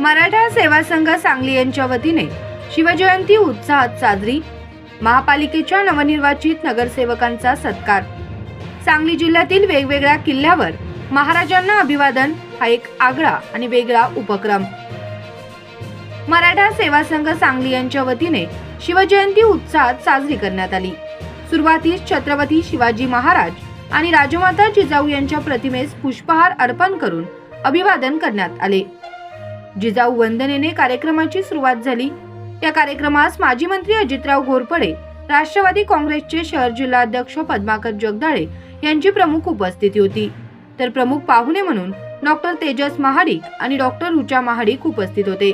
मराठा सेवा संघ सांगली यांच्या वतीने शिवजयंती उत्साहात साजरी। महापालिकेच्या नवनिर्वाचित नगरसेवकांचा सत्कार। सांगली जिल्ह्यातील वेगवेगळ्या किल्ल्यावर महाराजांना अभिवादन हा एक आगळा आणि वेगळा उपक्रम। मराठा सेवा संघ सांगली यांच्या वतीने शिवजयंती उत्साहात साजरी करण्यात आली। सुरुवातीस छत्रपती शिवाजी महाराज आणि राजमाता जिजाऊ यांच्या प्रतिमेस पुष्पहार अर्पण करून अभिवादन करण्यात आले। जिजाऊ वंदनेने कार्यक्रमाची सुरुवात झाली। या कार्यक्रमास माजी मंत्री अजितराव घोरपडे, राष्ट्रवादी काँग्रेसचे शहर जिल्हा अध्यक्ष पद्माकर जगदाळे यांची प्रमुख उपस्थिती होती। तर प्रमुख पाहुणे म्हणून डॉक्टर तेजस महाडिक आणि डॉक्टर रुचा महाडिक उपस्थित होते।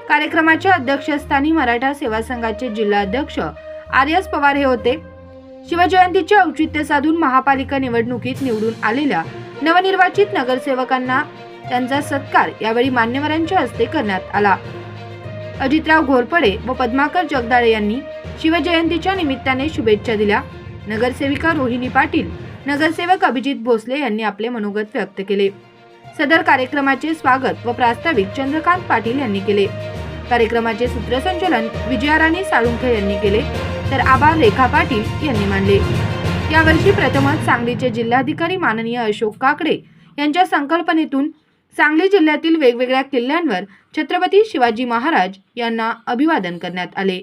कार्यक्रमाच्या अध्यक्षस्थानी मराठा सेवा संघाचे जिल्हा अध्यक्ष आर्यस पवार हे होते। शिवजयंतीचे औचित्य साधून महापालिका निवडणुकीत निवडून आलेल्या नवनिर्वाचित नगरसेवकांना त्यांचा सत्कार यावेळी मान्यवरांच्या हस्ते करण्यात आला। अजितराव घोरपडे व पद्माकर जगदाळे यांनी शिवजयंतीच्या निमित्ताने शुभेच्छा दिल्या। नगरसेविका रोहिणी पाटील, नगरसेवक अभिजित भोसले यांनी आपले मनोगत व्यक्त केले। सदर कार्यक्रमाचे स्वागत व प्रास्ताविक चंद्रकांत पाटील यांनी केले। कार्यक्रमाचे सूत्रसंचालन विजयाराणी साळुंखे यांनी केले, तर आभार रेखा पाटील यांनी मानले। यावर्षी प्रथमच सांगलीचे जिल्हाधिकारी माननीय अशोक काकडे यांच्या संकल्पनेतून सांगली जिल्ह्यातील वेगवेगळ्या किल्ल्यांवर छत्रपती शिवाजी महाराज यांना अभिवादन करण्यात आले।